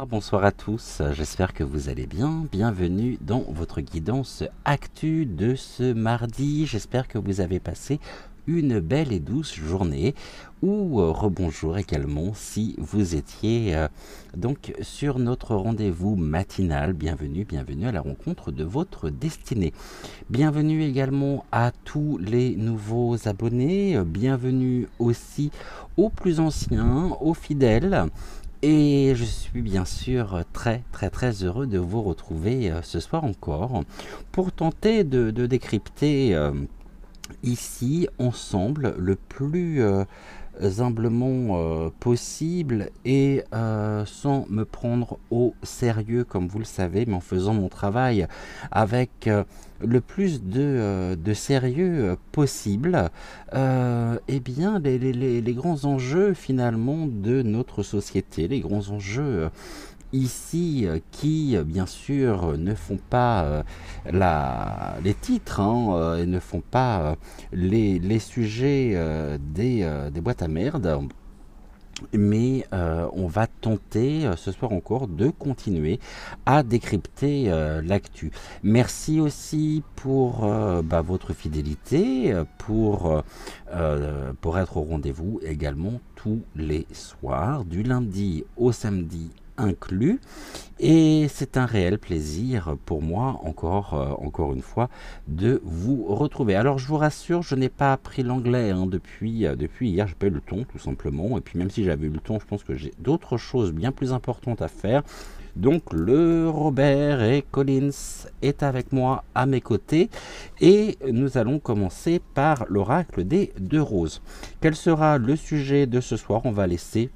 bonsoir à tous, j'espère que vous allez bien. Bienvenue dans votre guidance actu de ce mardi. J'espère que vous avez passé une belle et douce journée ou rebonjour également si vous étiez donc sur notre rendez-vous matinal. Bienvenue à la rencontre de votre destinée. Bienvenue également à tous les nouveaux abonnés, bienvenue aussi aux plus anciens, aux fidèles. Et je suis bien sûr très heureux de vous retrouver ce soir encore pour tenter de décrypter ici ensemble le plus humblement possible et sans me prendre au sérieux comme vous le savez, mais en faisant mon travail avec le plus de sérieux possible, eh bien les grands enjeux finalement de notre société, les grands enjeux ici qui bien sûr ne font pas les titres et ne font pas les sujets des boîtes à merde, mais on va tenter ce soir encore de continuer à décrypter l'actu. Merci aussi pour votre fidélité, pour être au rendez-vous également tous les soirs, du lundi au samedi inclus, et c'est un réel plaisir pour moi encore une fois de vous retrouver. Alors je vous rassure, je n'ai pas appris l'anglais depuis hier, j'ai pas eu le temps tout simplement, et puis même si j'avais eu le temps, je pense que j'ai d'autres choses bien plus importantes à faire. Donc le Robert et Collins est avec moi à mes côtés et nous allons commencer par l'oracle des deux roses. Quel sera le sujet de ce soir? On va laisser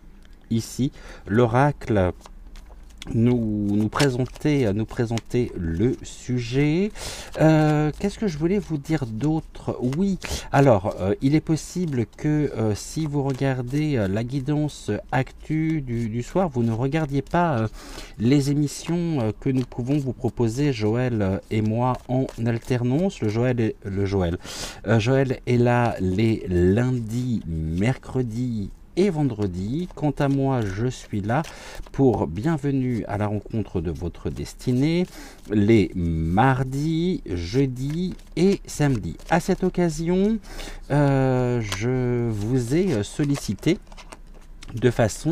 ici l'oracle nous présenter le sujet. Qu'est-ce que je voulais vous dire d'autre? Oui, alors il est possible que si vous regardez la guidance actu du soir, vous ne regardiez pas les émissions que nous pouvons vous proposer, Joël et moi, en alternance. Joël est là les lundis, mercredis et vendredi. Quant à moi, je suis là pour Bienvenue à la rencontre de votre destinée les mardis, jeudis et samedis. À cette occasion, je vous ai sollicité de façon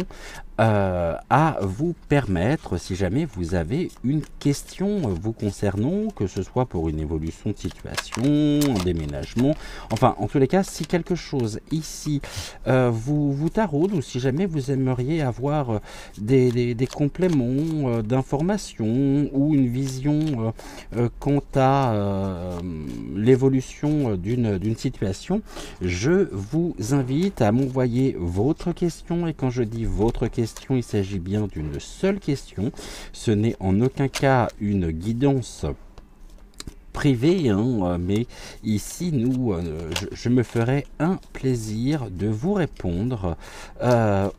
à vous permettre, si jamais vous avez une question vous concernant, que ce soit pour une évolution de situation, un déménagement, enfin en tous les cas, si quelque chose ici vous taraude, ou si jamais vous aimeriez avoir des compléments d'informations ou une vision quant à l'évolution d'une situation, je vous invite à m'envoyer votre question. Et quand je dis votre question, il s'agit bien d'une seule question. Ce n'est en aucun cas une guidance privée, mais ici je me ferai un plaisir de vous répondre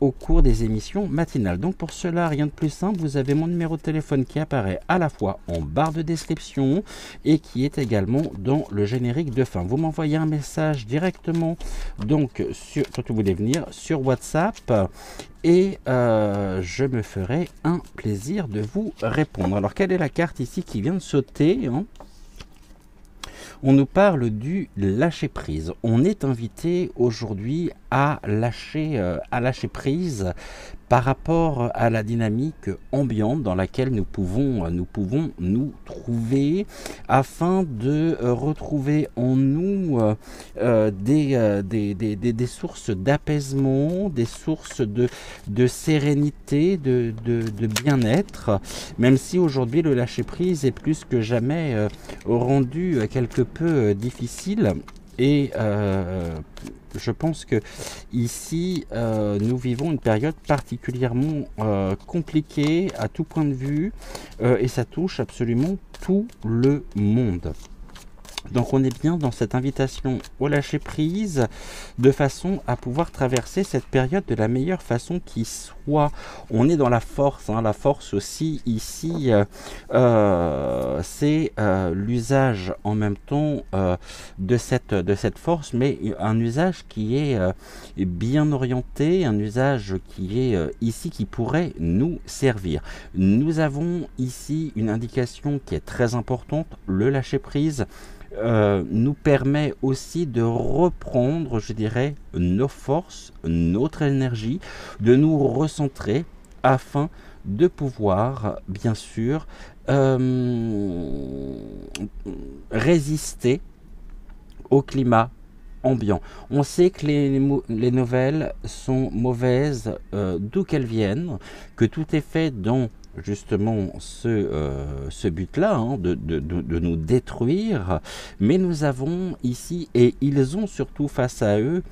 au cours des émissions matinales. Donc pour cela, rien de plus simple, vous avez mon numéro de téléphone qui apparaît à la fois en barre de description et qui est également dans le générique de fin. Vous m'envoyez un message directement donc quand vous voulez venir sur WhatsApp, et je me ferai un plaisir de vous répondre. Alors quelle est la carte ici qui vient de sauter, On nous parle du lâcher-prise. On est invité aujourd'hui à lâcher prise par rapport à la dynamique ambiante dans laquelle nous pouvons nous trouver, afin de retrouver en nous des sources d'apaisement, des sources de sérénité, de bien-être, même si aujourd'hui le lâcher-prise est plus que jamais rendu quelque peu difficile. Et je pense que ici, nous vivons une période particulièrement compliquée à tout point de vue, et ça touche absolument tout le monde. Donc on est bien dans cette invitation au lâcher prise de façon à pouvoir traverser cette période de la meilleure façon qui soit. On est dans la force, hein, la force aussi ici, c'est l'usage en même temps de cette force, mais un usage qui est bien orienté, un usage qui est ici qui pourrait nous servir. Nous avons ici une indication qui est très importante, le lâcher prise nous permet aussi de reprendre, je dirais, nos forces, notre énergie, de nous recentrer afin de pouvoir, bien sûr, résister au climat ambiant. On sait que les nouvelles sont mauvaises d'où qu'elles viennent, que tout est fait dans justement ce but-là, hein, de nous détruire, mais nous avons ici, et ils ont surtout face à eux,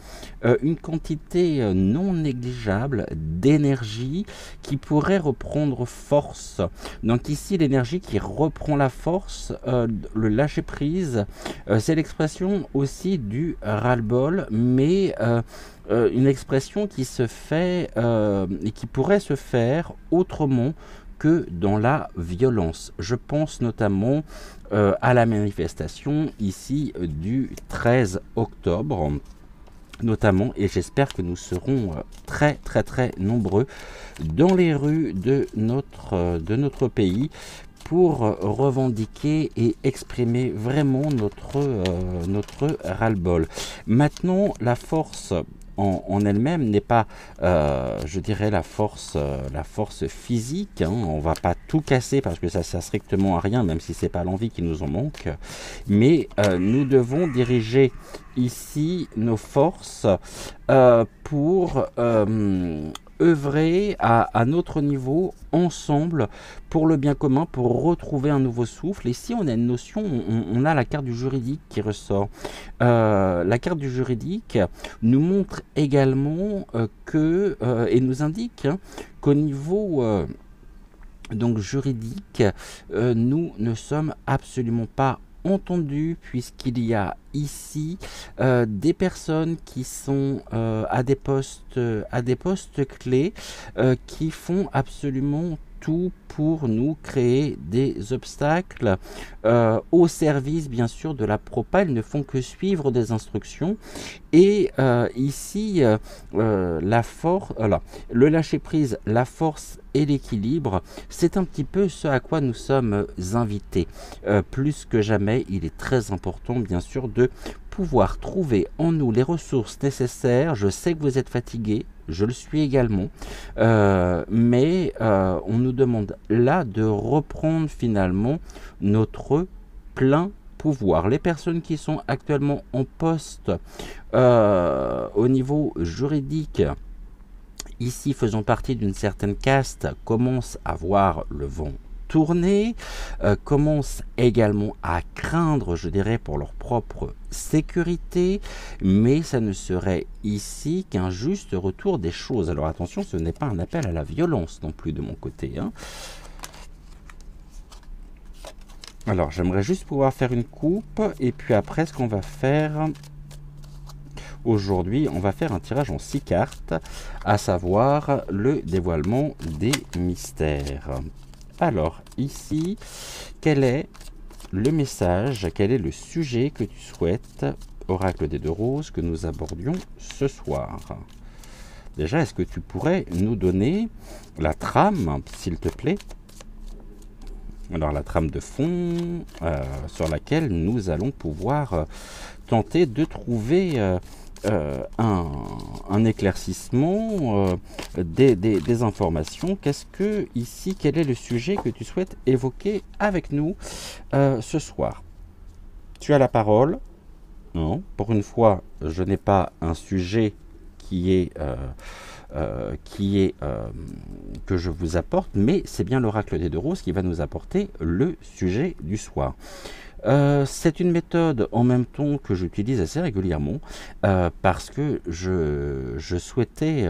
une quantité non négligeable d'énergie qui pourrait reprendre force. Donc ici, l'énergie qui reprend la force, le lâcher-prise, c'est l'expression aussi du ras-le-bol, mais une expression qui se fait et qui pourrait se faire autrement que dans la violence. Je pense notamment à la manifestation ici du 13 octobre notamment, et j'espère que nous serons très nombreux dans les rues de notre pays pour revendiquer et exprimer vraiment notre ras-le-bol. Maintenant, la force en elle-même n'est pas, je dirais, la force physique. Hein. On va pas tout casser parce que ça sert strictement à rien, même si c'est pas l'envie qui nous en manque. Mais nous devons diriger ici nos forces pour œuvrer à notre niveau ensemble pour le bien commun, pour retrouver un nouveau souffle. Et si on a une notion, on a la carte du juridique qui ressort. La carte du juridique nous montre également et nous indique hein, qu'au niveau donc juridique, nous ne sommes absolument pas entendu puisqu'il y a ici des personnes qui sont à des postes clés qui font absolument tout pour nous créer des obstacles au service bien sûr de la propale. Ils ne font que suivre des instructions et ici la force, le lâcher prise, la force et l'équilibre, c'est un petit peu ce à quoi nous sommes invités. Plus que jamais, il est très important bien sûr de pouvoir trouver en nous les ressources nécessaires. Je sais que vous êtes fatigués, je le suis également, mais on nous demande là de reprendre finalement notre plein pouvoir. Les personnes qui sont actuellement en poste au niveau juridique, ici faisant partie d'une certaine caste, commencent à voir le vent tourner, commencent également à craindre, je dirais, pour leur propre sécurité, mais ça ne serait ici qu'un juste retour des choses. Alors attention, ce n'est pas un appel à la violence non plus de mon côté. Hein. Alors j'aimerais juste pouvoir faire une coupe, et puis après ce qu'on va faire... Aujourd'hui, on va faire un tirage en 6 cartes, à savoir le dévoilement des mystères. Alors, ici, quel est le message, quel est le sujet que tu souhaites, oracle des deux roses, que nous abordions ce soir? Déjà, est-ce que tu pourrais nous donner la trame, s'il te plaît? Alors, la trame de fond sur laquelle nous allons pouvoir tenter de trouver... un éclaircissement des informations. Quel est le sujet que tu souhaites évoquer avec nous ce soir? Tu as la parole. Non, pour une fois, je n'ai pas un sujet qui est que je vous apporte, mais c'est bien l'oracle des deux roses qui va nous apporter le sujet du soir. C'est une méthode en même temps que j'utilise assez régulièrement parce que je souhaitais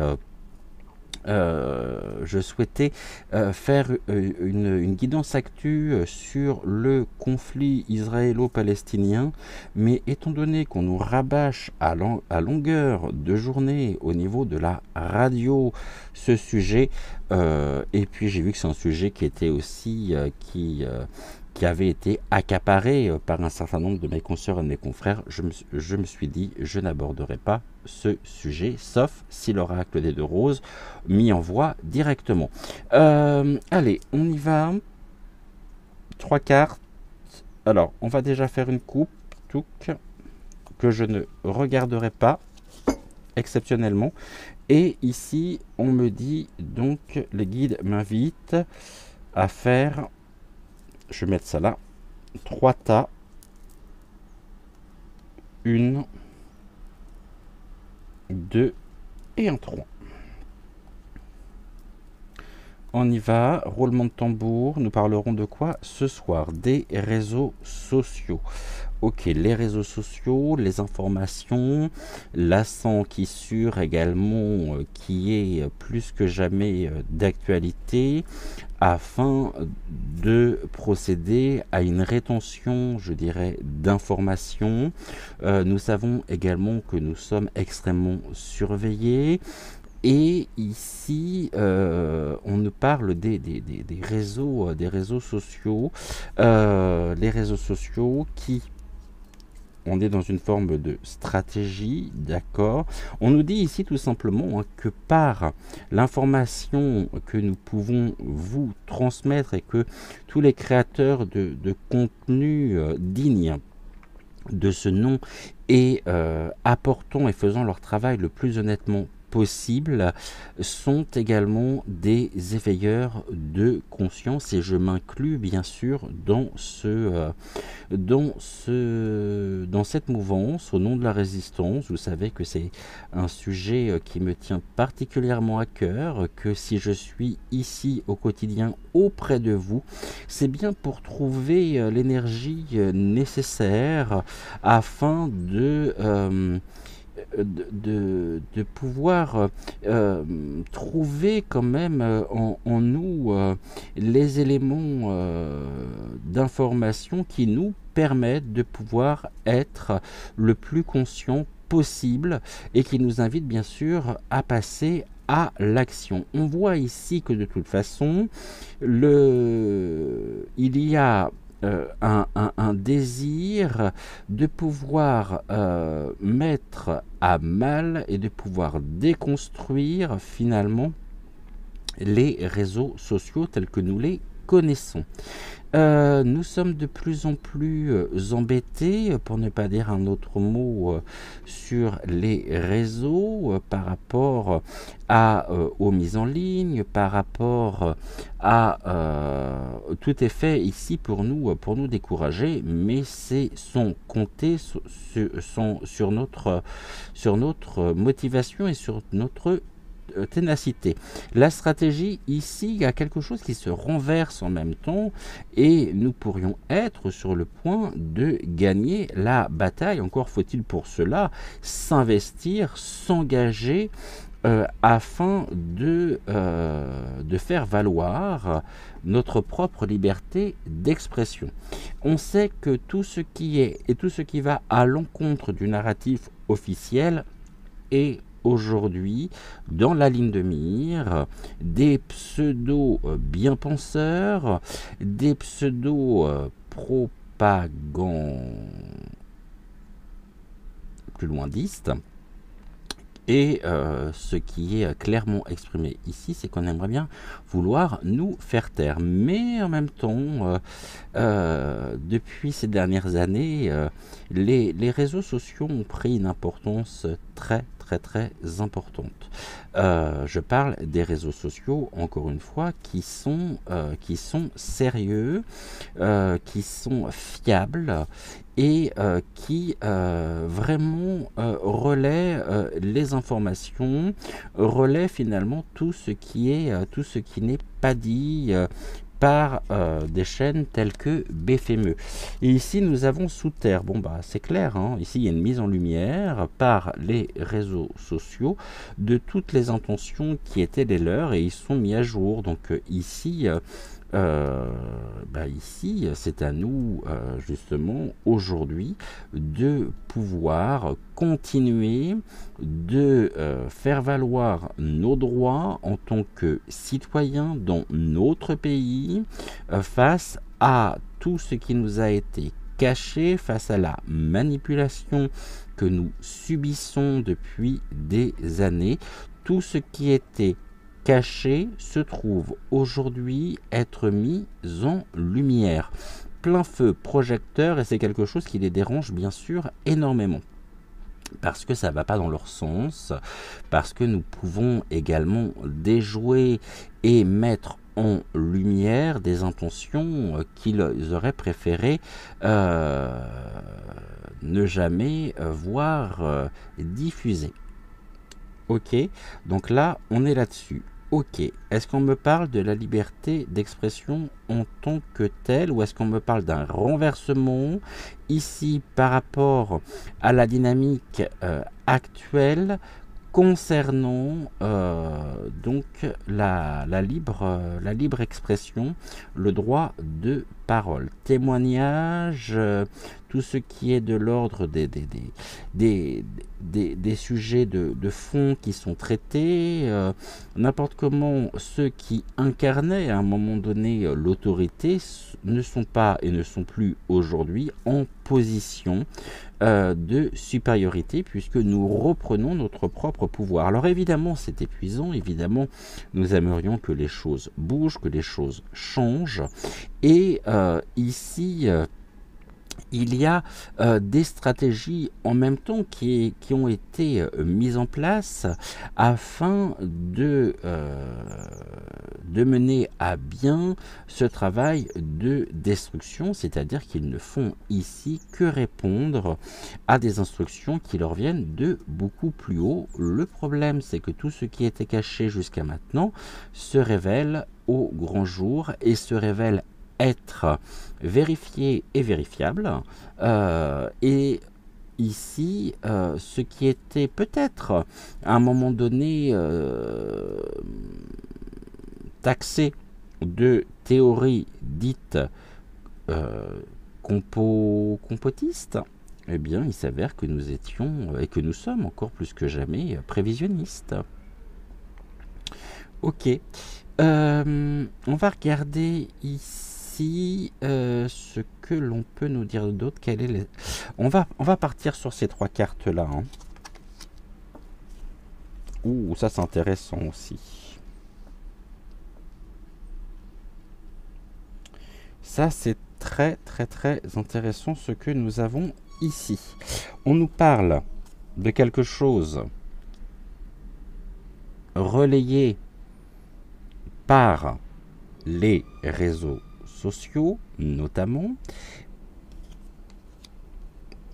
je souhaitais faire une guidance actu sur le conflit israélo-palestinien, mais étant donné qu'on nous rabâche à longueur de journée au niveau de la radio ce sujet, et puis j'ai vu que c'est un sujet qui était aussi qui avait été accaparé par un certain nombre de mes consoeurs et de mes confrères, je me suis dit, je n'aborderai pas ce sujet, sauf si l'oracle des deux roses m'y envoie directement. Allez, on y va. 3 cartes. Alors, on va déjà faire une coupe, que je ne regarderai pas, exceptionnellement. Et ici, on me dit, donc, les guides m'invitent à faire... Je vais mettre ça là. 3 tas. 1, 2 et un 3. On y va. Roulement de tambour. Nous parlerons de quoi ce soir? Des réseaux sociaux. Ok, les réseaux sociaux, les informations, l'accent qui sur également, qui est plus que jamais d'actualité, afin de procéder à une rétention, je dirais, d'informations. Nous savons également que nous sommes extrêmement surveillés. Et ici, on nous parle des réseaux sociaux, les réseaux sociaux qui... On est dans une forme de stratégie, d'accord. On nous dit ici tout simplement que par l'information que nous pouvons vous transmettre et que tous les créateurs de contenu dignes de ce nom et apportant et faisant leur travail le plus honnêtement possible sont également des éveilleurs de conscience, et je m'inclus bien sûr dans cette mouvance au nom de la résistance. Vous savez que c'est un sujet qui me tient particulièrement à cœur, que si je suis ici au quotidien auprès de vous, c'est bien pour trouver l'énergie nécessaire afin de pouvoir trouver quand même en nous les éléments d'information qui nous permettent de pouvoir être le plus conscient possible et qui nous invitent bien sûr à passer à l'action. On voit ici que de toute façon, il y a un désir de pouvoir mettre à mal et de pouvoir déconstruire finalement les réseaux sociaux tels que nous les connaissons. Nous sommes de plus en plus embêtés, pour ne pas dire un autre mot, sur les réseaux par rapport aux mises en ligne, par rapport à tout est fait ici pour nous décourager, mais c'est sans compter sur notre motivation et sur notre ténacité. La stratégie ici, il y a quelque chose qui se renverse en même temps et nous pourrions être sur le point de gagner la bataille. Encore faut-il pour cela s'investir, s'engager afin de faire valoir notre propre liberté d'expression. On sait que tout ce qui est et tout ce qui va à l'encontre du narratif officiel est aujourd'hui dans la ligne de mire des pseudo-bien-penseurs, des pseudo-propagandistes, plus loindistes. Et ce qui est clairement exprimé ici, c'est qu'on aimerait bien vouloir nous faire taire. Mais en même temps, depuis ces dernières années, les réseaux sociaux ont pris une importance très importante. Je parle des réseaux sociaux, encore une fois, qui sont sérieux, qui sont fiables et qui vraiment relaient les informations, relaient finalement tout ce qui n'est pas dit par des chaînes telles que BFME. Et ici, nous avons sous terre. Bon, bah, c'est clair, hein. Ici, il y a une mise en lumière par les réseaux sociaux de toutes les intentions qui étaient les leurs et ils sont mis à jour. Donc ici, ici, c'est à nous, justement, aujourd'hui, de pouvoir continuer de faire valoir nos droits en tant que citoyens dans notre pays face à tout ce qui nous a été caché, face à la manipulation que nous subissons depuis des années. Tout ce qui était caché se trouve aujourd'hui être mis en lumière. Plein feu projecteur, et c'est quelque chose qui les dérange bien sûr énormément. Parce que ça ne va pas dans leur sens, parce que nous pouvons également déjouer et mettre en lumière des intentions qu'ils auraient préféré ne jamais voir diffuser. Ok, donc là, on est là-dessus. Ok, est-ce qu'on me parle de la liberté d'expression en tant que telle ou est-ce qu'on me parle d'un renversement ici par rapport à la dynamique actuelle concernant donc la libre expression, le droit de parole, témoignage, tout ce qui est de l'ordre des sujets de fond qui sont traités, n'importe comment ceux qui incarnaient à un moment donné l'autorité ne sont pas et ne sont plus aujourd'hui en position de supériorité puisque nous reprenons notre propre pouvoir. Alors évidemment c'est épuisant, évidemment nous aimerions que les choses bougent, que les choses changent et ici il y a des stratégies en même temps qui ont été mises en place afin de mener à bien ce travail de destruction, c'est-à-dire qu'ils ne font ici que répondre à des instructions qui leur viennent de beaucoup plus haut. Le problème, c'est que tout ce qui était caché jusqu'à maintenant se révèle au grand jour et se révèle être vérifié et vérifiable. Et ici, ce qui était peut-être à un moment donné taxé de théories dites compotistes, eh bien, il s'avère que nous étions et que nous sommes encore plus que jamais prévisionnistes. Ok. On va regarder ici ce que l'on peut nous dire d'autre. On va partir sur ces trois cartes là. Hein. Ouh, ça c'est intéressant aussi. Ça c'est très très très intéressant ce que nous avons ici. On nous parle de quelque chose relayé par les réseaux sociaux, notamment,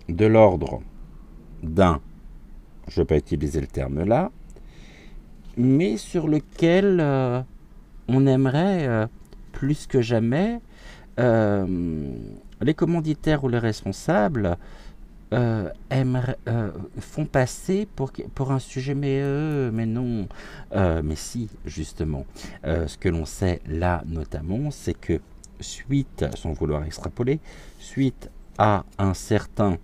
de l'ordre d'un, je ne vais pas utiliser le terme là, mais sur lequel on aimerait plus que jamais les commanditaires ou les responsables font passer pour un sujet, mais non, mais si, justement. Ce que l'on sait là, notamment, c'est que suite, sans vouloir extrapoler, suite à un certain,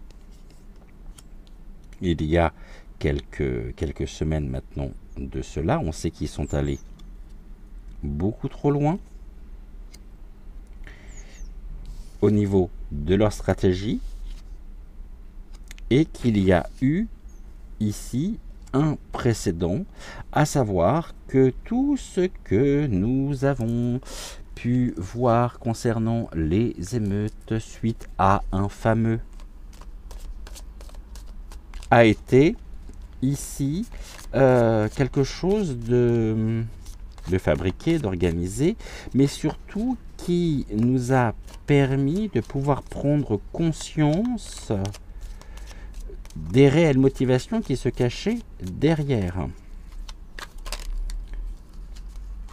il y a quelques semaines maintenant de cela, on sait qu'ils sont allés beaucoup trop loin au niveau de leur stratégie, et qu'il y a eu ici un précédent, à savoir que tout ce que nous avons pu voir concernant les émeutes suite à un fameux a été ici quelque chose de fabriqué, d'organisé, mais surtout qui nous a permis de pouvoir prendre conscience des réelles motivations qui se cachaient derrière.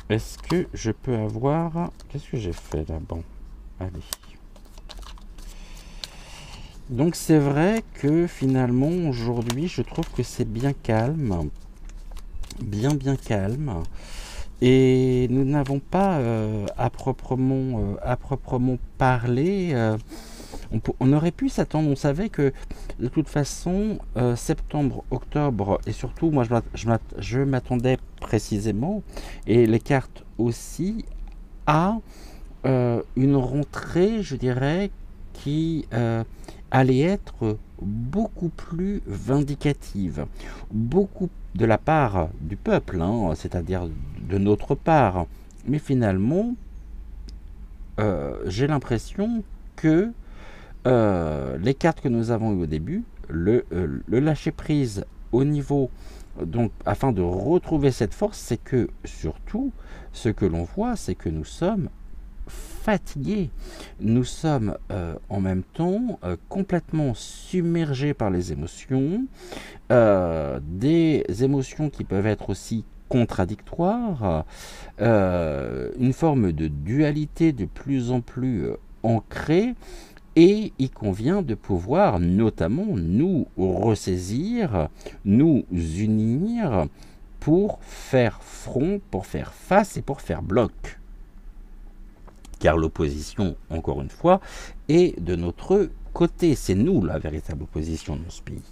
Est-ce que je peux avoir... Qu'est-ce que j'ai fait là? Bon, allez. Donc c'est vrai que finalement aujourd'hui je trouve que c'est bien calme, bien calme. Et nous n'avons pas à proprement parler, on aurait pu s'attendre, on savait que de toute façon, septembre, octobre, et surtout moi je m'attendais précisément, et les cartes aussi, à une rentrée, je dirais, qui allait être beaucoup plus vindicative, beaucoup de la part du peuple, hein, c'est-à-dire de notre part. Mais finalement, j'ai l'impression que les cartes que nous avons eues au début, le lâcher-prise au niveau, donc afin de retrouver cette force, c'est que surtout, ce que l'on voit, c'est que nous sommes fatigués. Nous sommes en même temps complètement submergés par les émotions, des émotions qui peuvent être aussi contradictoires, une forme de dualité de plus en plus ancrée, et il convient de pouvoir notamment nous ressaisir, nous unir pour faire front, pour faire face et pour faire bloc. Car l'opposition, encore une fois, est de notre côté. C'est nous la véritable opposition dans ce pays.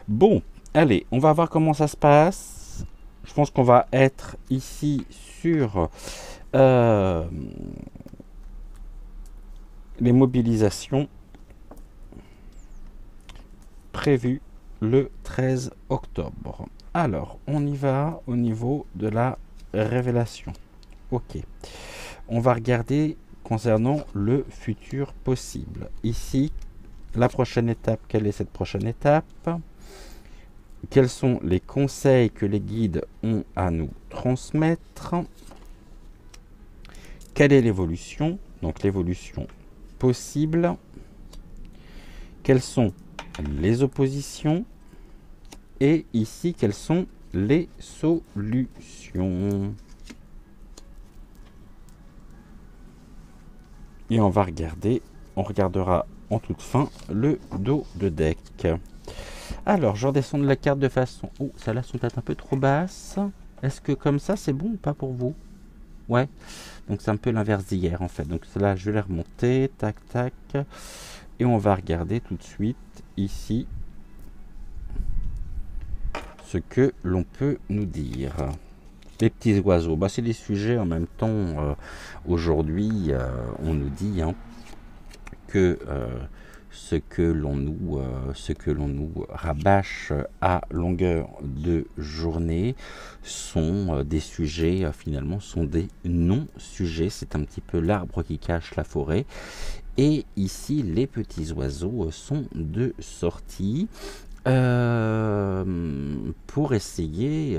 Bon, allez, on va voir comment ça se passe. Je pense qu'on va être ici sur les mobilisations prévues le 13 octobre. Alors, on y va au niveau de la révélation. Ok. On va regarder concernant le futur possible. Ici, la prochaine étape, quelle est cette prochaine étape? Quels sont les conseils que les guides ont à nous transmettre? Quelle est l'évolution? Donc l'évolution possible. Quelles sont les oppositions? Et ici, quelles sont les solutions? Et on va regarder, on regardera en toute fin le dos de deck. Alors, je redescends de la carte de façon... Oh, celles-là sont peut-être un peu trop basses. Est-ce que comme ça, c'est bon ou pas pour vous? Ouais. Donc, c'est un peu l'inverse d'hier, en fait. Donc, celle-là, je vais les remonter. Tac, tac. Et on va regarder tout de suite, ici, ce que l'on peut nous dire. Les petits oiseaux, bah, c'est des sujets en même temps. Aujourd'hui, on nous dit que ce que l'on nous rabâche à longueur de journée sont des sujets, finalement, sont des non-sujets. C'est un petit peu l'arbre qui cache la forêt. Et ici, les petits oiseaux sont de sortie pour essayer,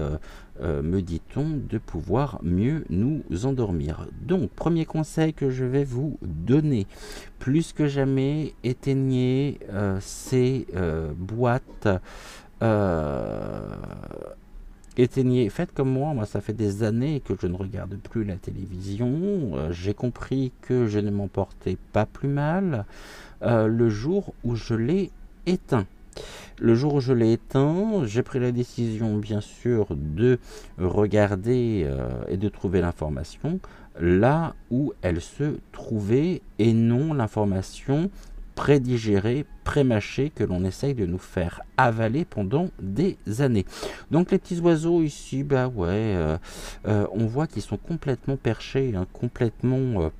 me dit-on, de pouvoir mieux nous endormir. Donc, premier conseil que je vais vous donner, plus que jamais, éteignez ces boîtes, éteignez, faites comme moi, ça fait des années que je ne regarde plus la télévision, j'ai compris que je ne m'en portais pas plus mal le jour où je l'ai éteint. Le jour où je l'ai éteint, j'ai pris la décision, bien sûr, de regarder et de trouver l'information là où elle se trouvait, et non l'information prédigérée, prémâchée, que l'on essaye de nous faire avaler pendant des années. Donc les petits oiseaux ici, bah ouais, on voit qu'ils sont complètement perchés, complètement...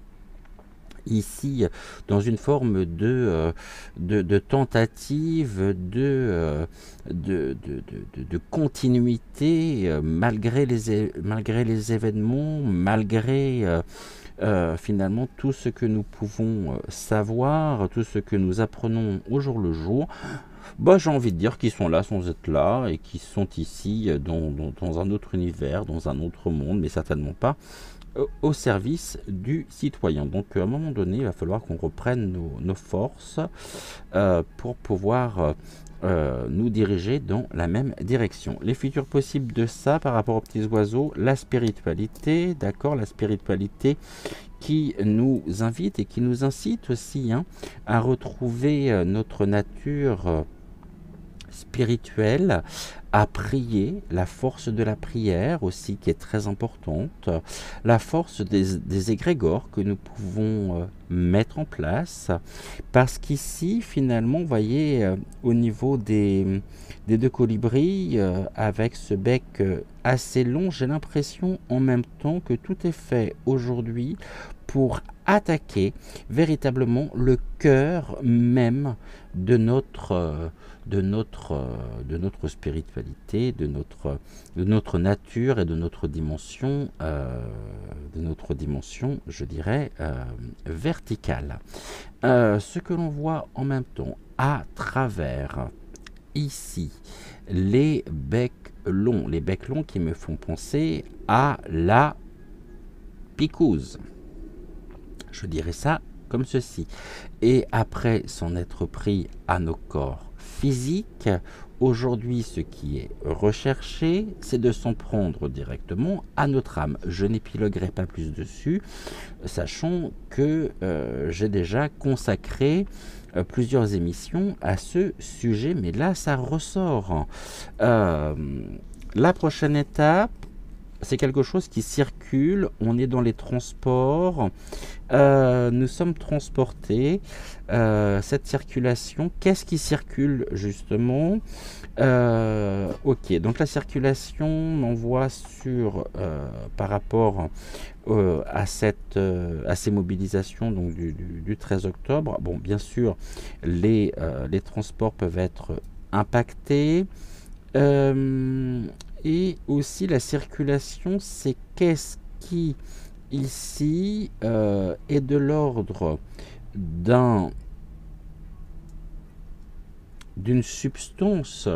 ici, dans une forme de tentative de continuité, malgré les événements, malgré finalement tout ce que nous pouvons savoir, tout ce que nous apprenons au jour le jour. Bah, j'ai envie de dire qu'ils sont là sans être là, et qu'ils sont ici dans un autre univers, dans un autre monde, mais certainement pas au service du citoyen. Donc à un moment donné, il va falloir qu'on reprenne nos forces pour pouvoir nous diriger dans la même direction. Les futurs possibles de ça par rapport aux petits oiseaux, la spiritualité, d'accord, la spiritualité qui nous invite et qui nous incite aussi hein, à retrouver notre nature spirituelle, à prier, la force de la prière aussi qui est très importante, la force des égrégores que nous pouvons mettre en place, parce qu'ici finalement, vous voyez, au niveau des deux colibris, avec ce bec assez long, j'ai l'impression en même temps que tout est fait aujourd'hui pour attaquer véritablement le cœur même de notre spiritualité, de notre nature et de notre dimension, je dirais, verticale. Ce que l'on voit en même temps à travers ici les becs longs qui me font penser à la picouse. Je dirais ça comme ceci. Et après s'en être pris à nos corps physiques, aujourd'hui ce qui est recherché, c'est de s'en prendre directement à notre âme. Je n'épiloguerai pas plus dessus, sachant que j'ai déjà consacré plusieurs émissions à ce sujet, mais là ça ressort. La prochaine étape, c'est quelque chose qui circule, on est dans les transports, nous sommes transportés, cette circulation, qu'est-ce qui circule justement? Ok, donc la circulation m'envoie sur, par rapport à ces mobilisations donc du 13 octobre, bon bien sûr les transports peuvent être impactés, et aussi la circulation, c'est qu'est-ce qui ici est de l'ordre d'une substance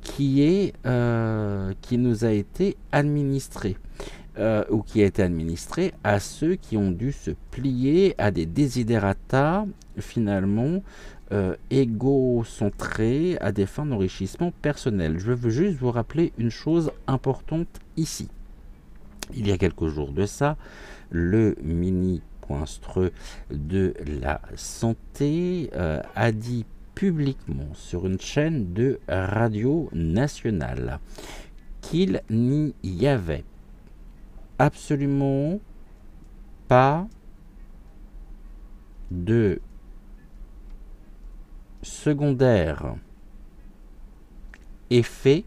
qui nous a été administrée ou qui a été administrée à ceux qui ont dû se plier à des desiderata finalement égocentrés à des fins d'enrichissement personnel. Je veux juste vous rappeler une chose importante ici. Il y a quelques jours de ça, le mini-poinstreux de la santé a dit publiquement sur une chaîne de radio nationale qu'il n'y avait absolument pas de secondaire effet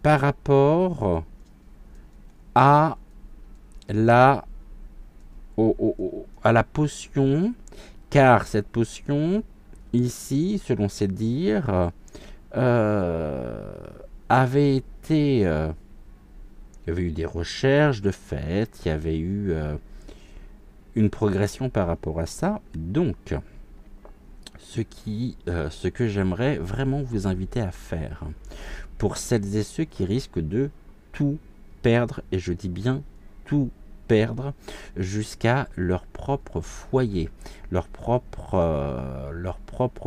par rapport à la potion, car cette potion ici, selon ses dires, avait été il y avait eu des recherches de fait, il y avait eu une progression par rapport à ça. Donc ce que j'aimerais vraiment vous inviter à faire pour celles et ceux qui risquent de tout perdre, et je dis bien tout perdre, jusqu'à leur propre foyer, leur propre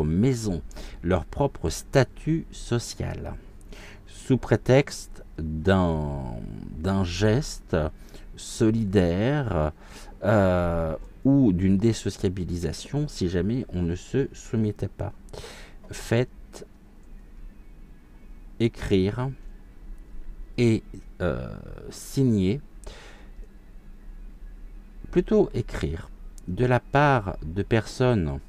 maison, leur propre statut social, sous prétexte d'un geste solidaire ou d'une désociabilisation si jamais on ne se soumettait pas. Faites écrire et signer, plutôt écrire, de la part de personnes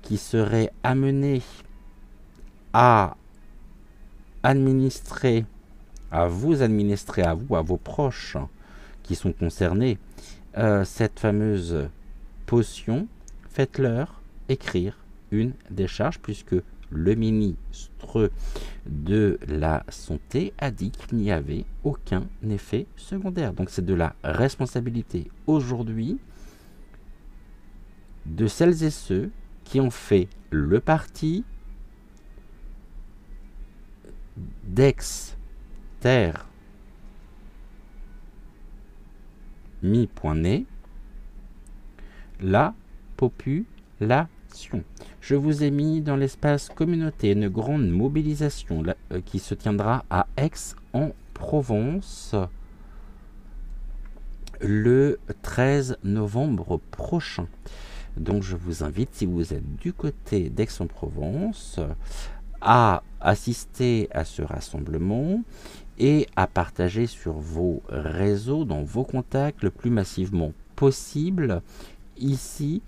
qui seraient amenées à administrer, à vous, à vos proches qui sont concernés, cette fameuse potion, faites-leur écrire une décharge, puisque le ministre de la Santé a dit qu'il n'y avait aucun effet secondaire. Donc c'est de la responsabilité aujourd'hui de celles et ceux qui ont fait le parti d'ex-terre mis point nez, la population. Je vous ai mis dans l'espace communauté une grande mobilisation qui se tiendra à Aix-en-Provence le 13 novembre prochain. Donc je vous invite, si vous êtes du côté d'Aix-en-Provence, à assister à ce rassemblement et à partager sur vos réseaux, dans vos contacts, le plus massivement possible, ici,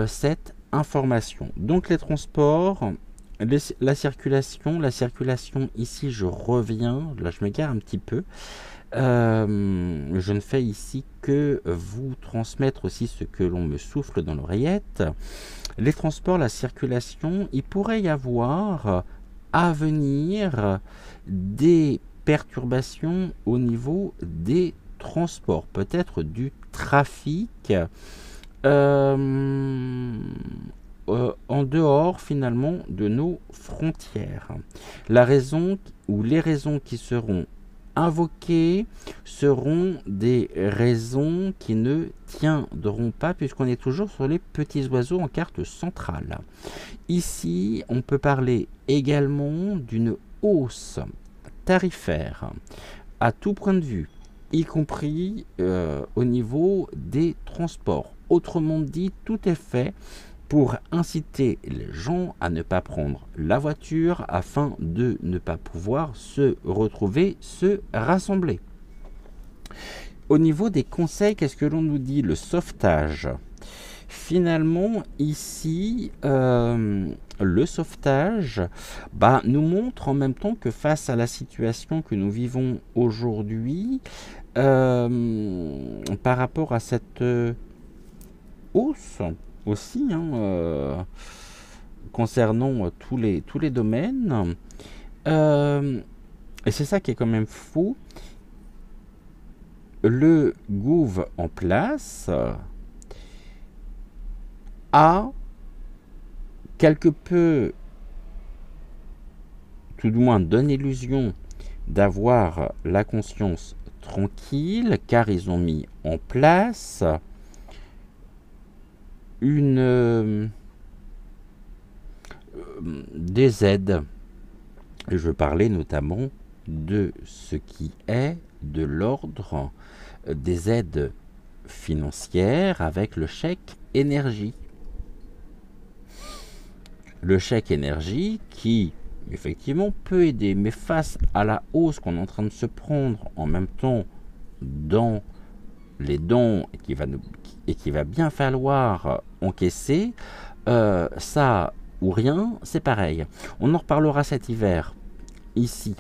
cette information. Donc les transports, la circulation ici, je reviens, là je m'égare un petit peu, je ne fais ici que vous transmettre aussi ce que l'on me souffle dans l'oreillette. Les transports, la circulation, il pourrait y avoir à venir des perturbations au niveau des transports, peut-être du trafic en dehors finalement de nos frontières. La raison ou les raisons qui seront invoquées seront des raisons qui ne tiendront pas puisqu'on est toujours sur les petits oiseaux en carte centrale. Ici, on peut parler également d'une hausse tarifaire à tout point de vue, y compris au niveau des transports. Autrement dit, tout est fait pour inciter les gens à ne pas prendre la voiture afin de ne pas pouvoir se retrouver, se rassembler. Au niveau des conseils, qu'est-ce que l'on nous dit? Le sauvetage. Finalement, ici, le sauvetage nous montre en même temps que face à la situation que nous vivons aujourd'hui, par rapport à cette hausse aussi, concernant tous les domaines, et c'est ça qui est quand même fou, le gouv en place a quelque peu, tout du moins donne illusion d'avoir la conscience tranquille, car ils ont mis en place des aides. Et je parlais notamment de ce qui est de l'ordre des aides financières avec le chèque énergie. Le chèque énergie qui, effectivement, peut aider, mais face à la hausse qu'on est en train de se prendre en même temps dans les dons et qui va bien falloir encaisser, ça ou rien, c'est pareil. On en reparlera cet hiver, ici.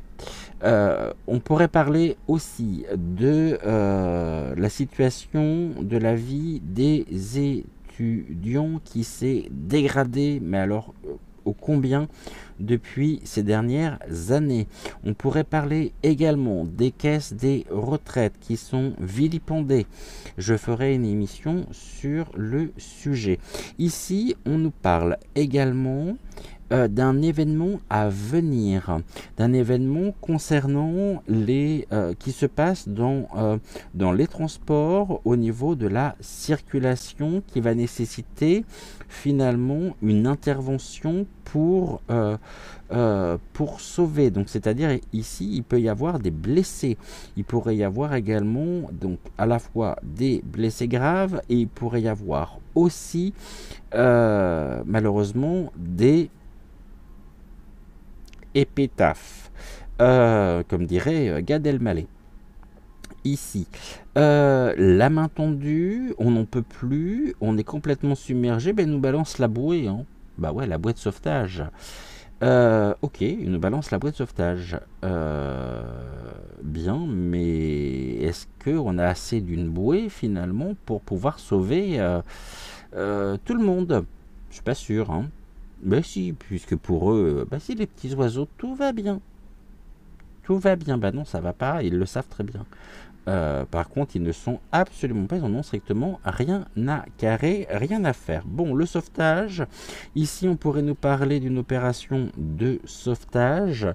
On pourrait parler aussi de la situation de la vie des étudiants qui s'est dégradée, mais alors ô combien depuis ces dernières années. On pourrait parler également des caisses des retraites qui sont vilipendées. Je ferai une émission sur le sujet. Ici, on nous parle également d'un événement à venir, d'un événement concernant les qui se passe dans les transports au niveau de la circulation, qui va nécessiter finalement une intervention pour sauver. Donc c'est-à-dire ici il peut y avoir des blessés, il pourrait y avoir également donc à la fois des blessés graves et il pourrait y avoir aussi malheureusement des épitaphe, comme dirait Gad Elmaleh. Ici, la main tendue, on n'en peut plus, on est complètement submergé, nous balance la bouée, Bah ouais, la bouée de sauvetage. Ok, il nous balance la bouée de sauvetage. Bien, mais est-ce qu'on a assez d'une bouée finalement pour pouvoir sauver tout le monde? Je suis pas sûr, Ben si, puisque pour eux, si les petits oiseaux, tout va bien. Tout va bien. Non, ça va pas, ils le savent très bien. Par contre, ils ne sont absolument pas, ils en ont strictement rien à carrer, rien à faire. Bon, le sauvetage, ici on pourrait nous parler d'une opération de sauvetage.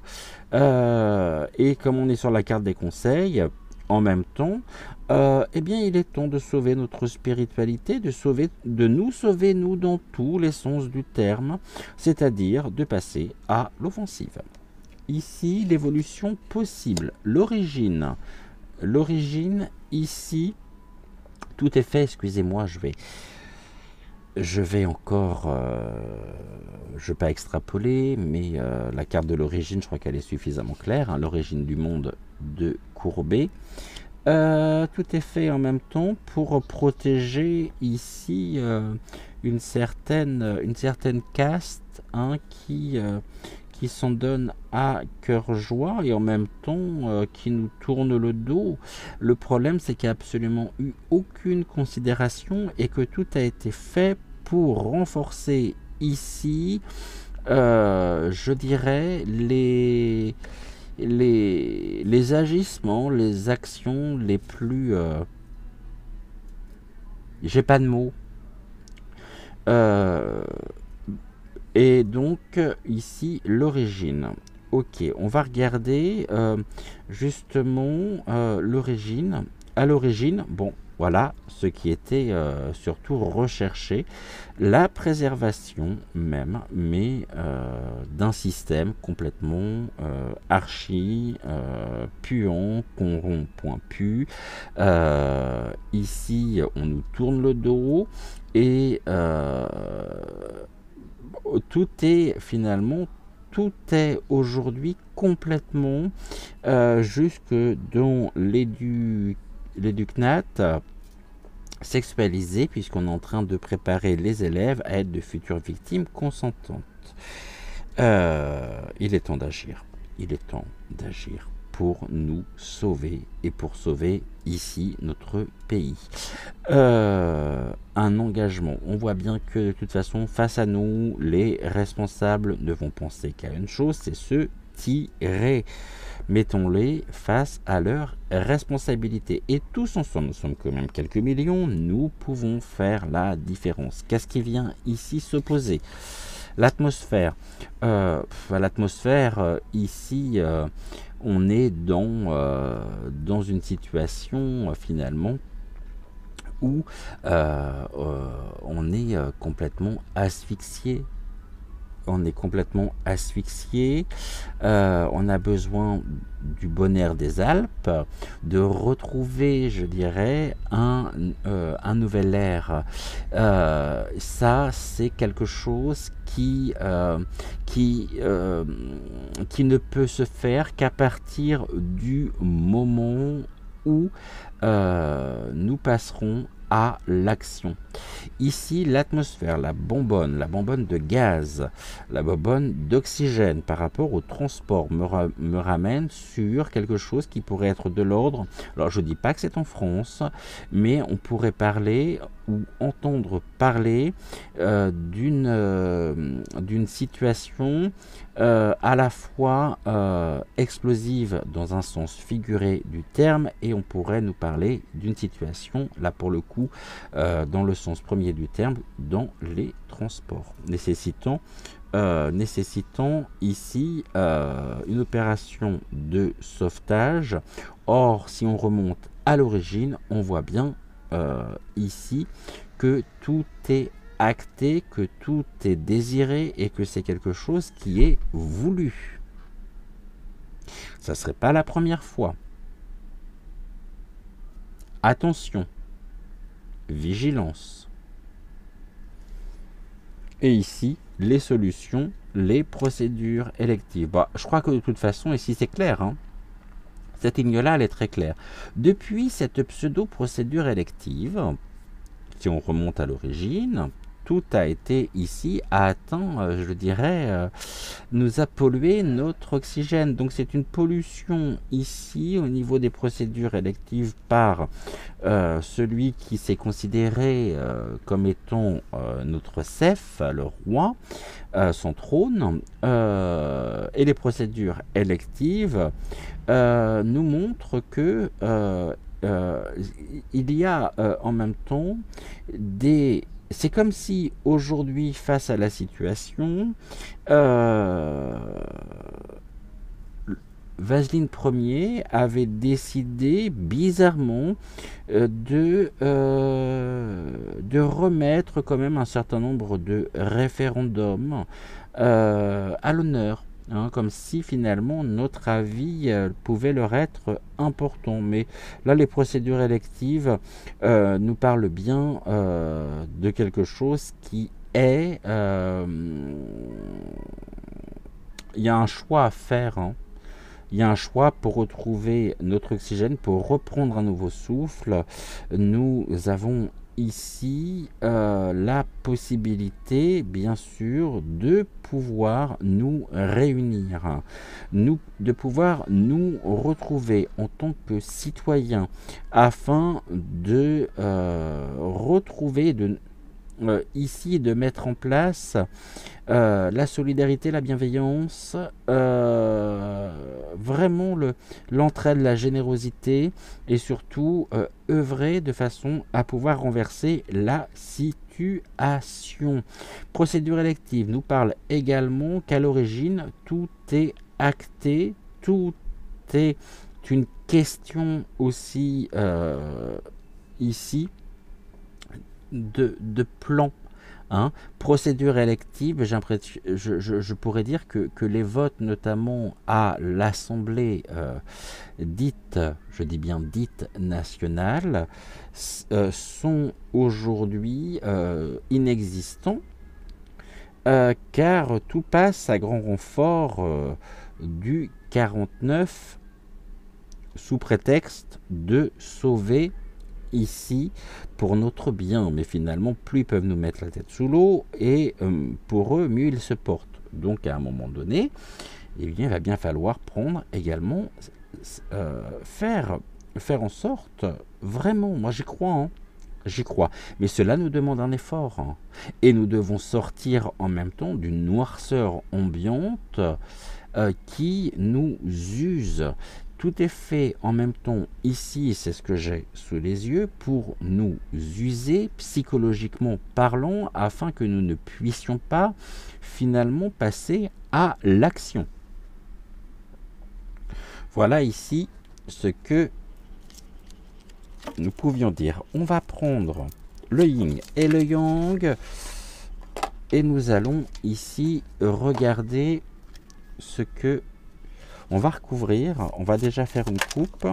Et comme on est sur la carte des conseils, en même temps, eh bien, il est temps de sauver notre spiritualité, de nous sauver, nous, dans tous les sens du terme, c'est-à-dire de passer à l'offensive. Ici, l'évolution possible, l'origine. L'origine, ici, tout est fait, excusez-moi, je vais encore, je ne vais pas extrapoler, mais la carte de l'origine, je crois qu'elle est suffisamment claire, hein, l'origine du monde de Courbet. Tout est fait en même temps pour protéger ici une certaine caste, hein, qui s'en donne à cœur joie et en même temps qui nous tourne le dos. Le problème, c'est qu'il n'y a absolument eu aucune considération et que tout a été fait pour renforcer ici, je dirais, les agissements, les actions les plus... j'ai pas de mots. Et donc, ici, l'origine. Ok, on va regarder justement l'origine. À l'origine, bon, voilà ce qui était surtout recherché, la préservation même, mais d'un système complètement puant, qu'on rompt point pu. Ici, on nous tourne le dos et tout est finalement, tout est aujourd'hui complètement jusque dans l'éducnat sexualisé, puisqu'on est en train de préparer les élèves à être de futures victimes consentantes. Il est temps d'agir. Il est temps d'agir pour nous sauver et pour sauver ici notre pays. Un engagement. On voit bien que de toute façon, face à nous, les responsables ne vont penser qu'à une chose, c'est se tirer. Mettons-les face à leurs responsabilités. Et tous ensemble, nous sommes quand même quelques millions, nous pouvons faire la différence. Qu'est-ce qui vient ici s'opposer ? L'atmosphère. L'atmosphère, ici, on est dans une situation, finalement, où on est complètement asphyxié. On est complètement asphyxié, on a besoin du bon air des Alpes, de retrouver, je dirais, un nouvel air. Ça, c'est quelque chose qui ne peut se faire qu'à partir du moment où nous passerons à l'action. Ici, l'atmosphère, la bonbonne de gaz, la bonbonne d'oxygène par rapport au transport me ramène sur quelque chose qui pourrait être de l'ordre. Alors, je ne dis pas que c'est en France, mais on pourrait parler ou entendre parler d'une situation à la fois explosive dans un sens figuré du terme, et on pourrait nous parler d'une situation, là pour le coup, dans le sens premier du terme, dans les transports, nécessitant ici une opération de sauvetage. Or, si on remonte à l'origine, on voit bien ici que tout est acté, que tout est désiré et que c'est quelque chose qui est voulu. Ça ne serait pas la première fois. Attention, vigilance. Et ici, les solutions, les procédures électives. Bah, je crois que de toute façon, ici c'est clair, hein. Cette ligne-là, elle est très claire. Depuis cette pseudo-procédure élective, si on remonte à l'origine, tout a été ici, a atteint, je dirais, nous a pollué notre oxygène. Donc c'est une pollution ici au niveau des procédures électives par celui qui s'est considéré comme étant notre chef, le roi, son trône, et les procédures électives nous montrent que il y a en même temps des... C'est comme si aujourd'hui, face à la situation, Vaseline Ier avait décidé bizarrement de remettre quand même un certain nombre de référendums à l'honneur. Hein, comme si finalement notre avis pouvait leur être important. Mais là, les procédures électives nous parlent bien de quelque chose qui est... il y a un choix à faire. Hein. Il y a un choix pour retrouver notre oxygène, pour reprendre un nouveau souffle. Nous avons ici la possibilité, bien sûr, de pouvoir nous réunir, de pouvoir nous retrouver en tant que citoyens afin de retrouver ici de mettre en place la solidarité, la bienveillance, vraiment l'entraide, la générosité et surtout œuvrer de façon à pouvoir renverser la situation. Procédure élective nous parle également qu'à l'origine, tout est acté, tout est une question aussi ici de plan. Hein. Procédure élective, je pourrais dire que les votes, notamment à l'Assemblée dite, je dis bien dite nationale, sont aujourd'hui inexistants, car tout passe à grand renfort du 49 sous prétexte de sauver ici pour notre bien, mais finalement plus ils peuvent nous mettre la tête sous l'eau et pour eux mieux ils se portent. Donc à un moment donné, eh bien, il va bien falloir prendre également faire en sorte vraiment, moi j'y crois, hein, j'y crois, mais cela nous demande un effort, hein, et nous devons sortir en même temps d'une noirceur ambiante qui nous use. Tout est fait en même temps ici, c'est ce que j'ai sous les yeux, pour nous user psychologiquement parlant, afin que nous ne puissions pas finalement passer à l'action. Voilà ici ce que nous pouvions dire. On va prendre le yin et le yang et nous allons ici regarder ce que on va recouvrir. On va déjà faire une coupe.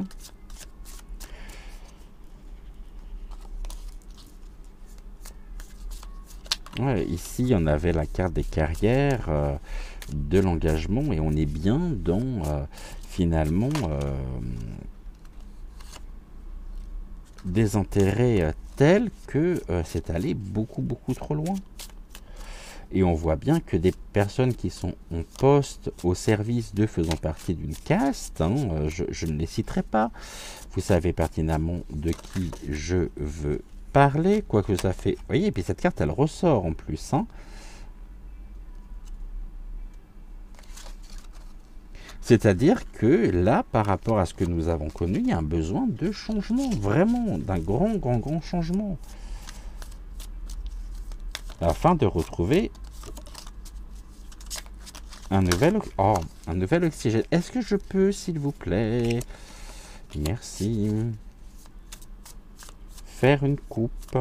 Ouais, ici, on avait la carte des carrières, de l'engagement, et on est bien dans, finalement, des intérêts tels que c'est allé beaucoup trop loin. Et on voit bien que des personnes qui sont en poste au service de faisant partie d'une caste, hein, je ne les citerai pas, vous savez pertinemment de qui je veux parler, quoique ça fait... Vous voyez, et puis cette carte, elle ressort en plus. Hein. C'est-à-dire que là, par rapport à ce que nous avons connu, il y a un besoin de changement, vraiment, d'un grand changement. Afin de retrouver un nouvel oxygène. Est-ce que je peux, s'il vous plaît, merci, faire une coupe?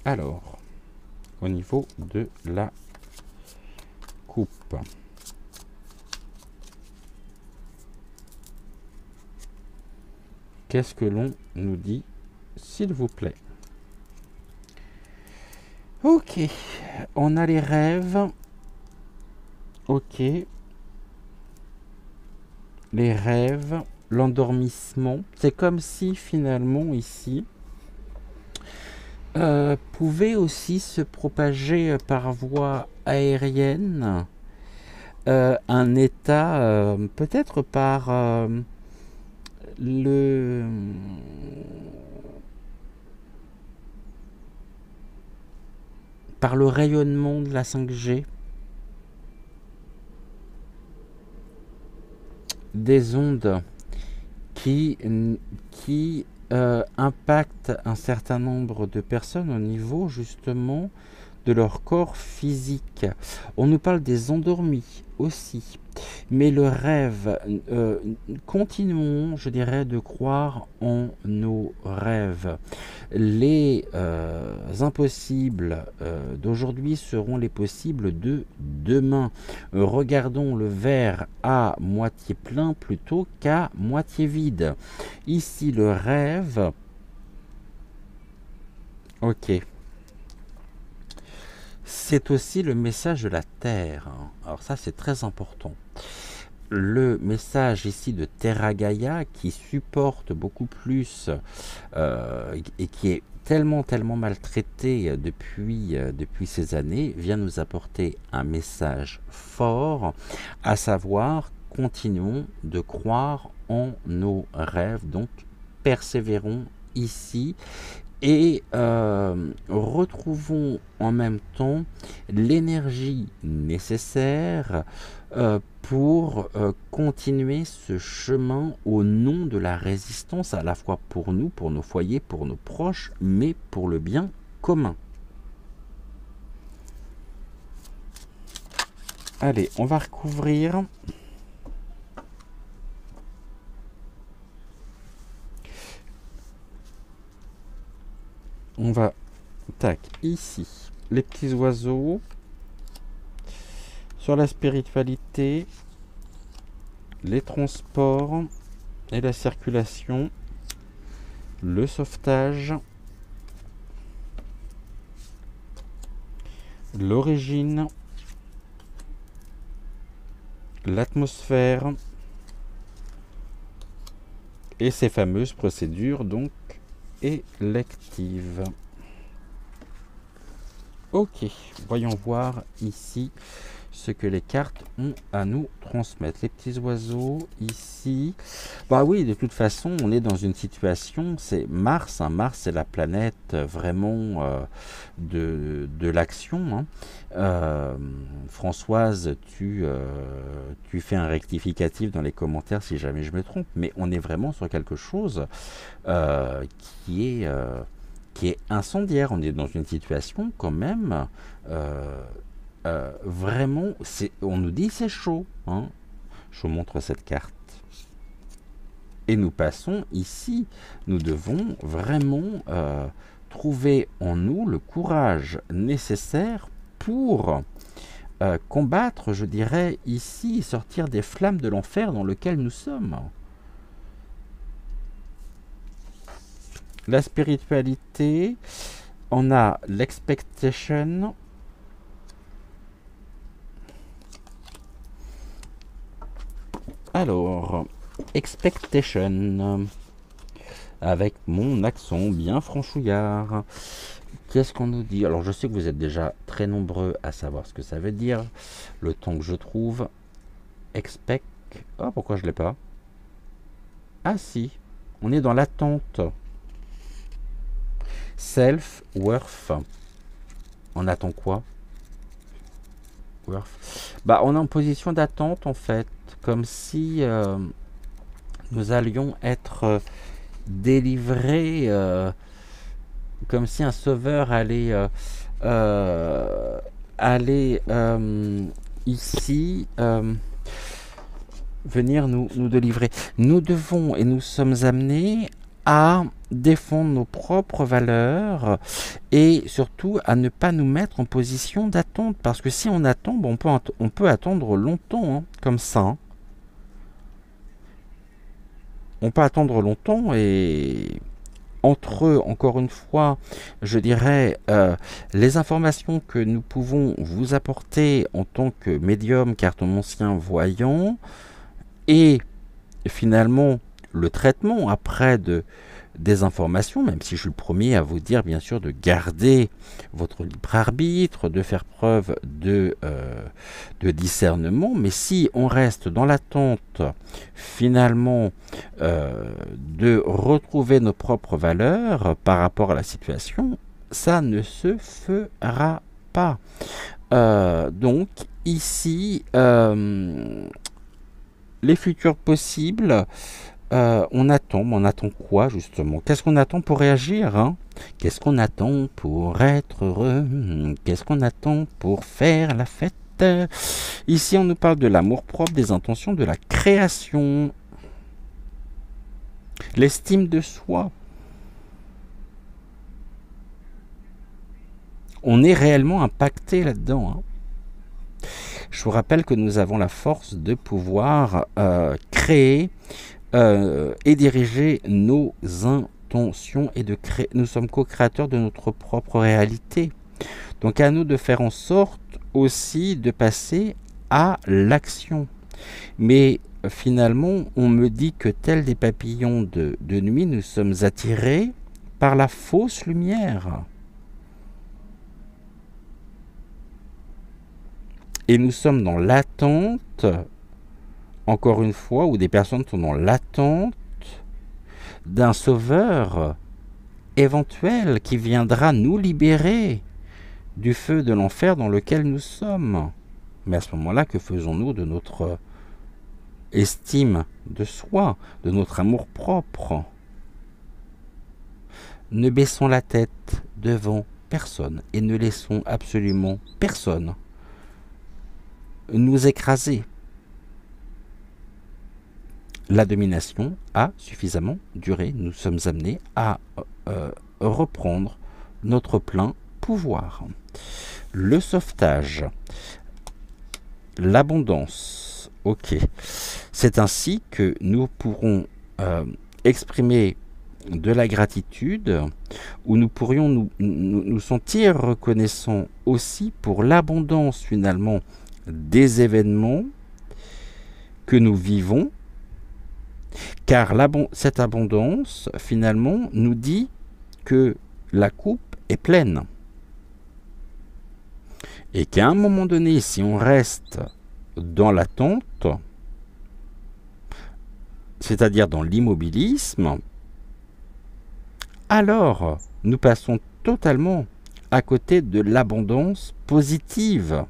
Alors, au niveau de la coupe, qu'est-ce que l'on nous dit, s'il vous plaît? Ok, on a les rêves. Ok. Les rêves, l'endormissement. C'est comme si finalement ici pouvait aussi se propager par voie aérienne un état peut-être par le rayonnement de la 5G, des ondes qui impactent un certain nombre de personnes au niveau justement de leur corps physique. On nous parle des endormis aussi. Mais le rêve, continuons, je dirais, de croire en nos rêves. Les impossibles d'aujourd'hui seront les possibles de demain. Regardons le verre à moitié plein plutôt qu'à moitié vide. Ici, le rêve... Ok. C'est aussi le message de la Terre. Alors ça, c'est très important. Le message ici de Terra Gaia qui supporte beaucoup plus et qui est tellement maltraité depuis ces années, vient nous apporter un message fort, à savoir, continuons de croire en nos rêves, donc persévérons ici et retrouvons en même temps l'énergie nécessaire pour continuer ce chemin au nom de la résistance, à la fois pour nous, pour nos foyers, pour nos proches, mais pour le bien commun. Allez, on va recouvrir. On va, tac, ici, les petits oiseaux, sur la spiritualité, les transports et la circulation, le sauvetage, l'origine, l'atmosphère et ces fameuses procédures donc électives. Ok, voyons voir ici ce que les cartes ont à nous transmettre. Les petits oiseaux ici. Bah oui, de toute façon, on est dans une situation, c'est Mars. Hein, Mars, c'est la planète vraiment de l'action. Hein. Françoise, tu fais un rectificatif dans les commentaires si jamais je me trompe, mais on est vraiment sur quelque chose qui est incendiaire. On est dans une situation quand même vraiment, on nous dit c'est chaud. Hein. Je vous montre cette carte. Et nous passons ici. Nous devons vraiment trouver en nous le courage nécessaire pour combattre, je dirais, ici, sortir des flammes de l'enfer dans lequel nous sommes. La spiritualité, on a l'expectation. Alors, expectation, avec mon accent bien franchouillard. Qu'est-ce qu'on nous dit? Alors, je sais que vous êtes déjà très nombreux à savoir ce que ça veut dire. Le temps que je trouve. Expect. Oh, pourquoi je ne l'ai pas? Ah si, on est dans l'attente. Self-worth. On attend quoi? Worth. Bah, on est en position d'attente en fait. Comme si nous allions être délivrés, comme si un sauveur allait ici venir nous délivrer. Nous devons et nous sommes amenés à défendre nos propres valeurs et surtout à ne pas nous mettre en position d'attente, parce que si on attend, bon, on peut attendre longtemps, hein, comme ça. Hein. On peut attendre longtemps et entre eux, encore une fois, je dirais, les informations que nous pouvons vous apporter en tant que médium, cartomancien, voyant, et finalement le traitement après des informations, même si je suis le premier à vous dire bien sûr de garder votre libre arbitre, de faire preuve de discernement, mais si on reste dans l'attente finalement de retrouver nos propres valeurs par rapport à la situation, ça ne se fera pas. Donc ici, les futurs possibles, on attend quoi justement? Qu'est-ce qu'on attend pour réagir, hein? Qu'est-ce qu'on attend pour être heureux? Qu'est-ce qu'on attend pour faire la fête? Ici, on nous parle de l'amour-propre, des intentions, de la création, l'estime de soi. On est réellement impacté là-dedans, hein. Je vous rappelle que nous avons la force de pouvoir créer et diriger nos intentions et de créer. Nous sommes co-créateurs de notre propre réalité. Donc à nous de faire en sorte aussi de passer à l'action. Mais finalement, on me dit que tels des papillons de nuit, nous sommes attirés par la fausse lumière. Et nous sommes dans l'attente, encore une fois, où des personnes sont dans l'attente d'un sauveur éventuel qui viendra nous libérer du feu de l'enfer dans lequel nous sommes. Mais à ce moment-là, que faisons-nous de notre estime de soi, de notre amour propre? Ne baissons la tête devant personne et ne laissons absolument personne nous écraser. La domination a suffisamment duré. Nous sommes amenés à reprendre notre plein pouvoir. Le sauvetage, l'abondance. Ok. C'est ainsi que nous pourrons exprimer de la gratitude, où nous pourrions nous sentir reconnaissants aussi pour l'abondance finalement des événements que nous vivons, car cette abondance finalement nous dit que la coupe est pleine et qu'à un moment donné, si on reste dans l'attente, c'est-à-dire dans l'immobilisme, alors nous passons totalement à côté de l'abondance positive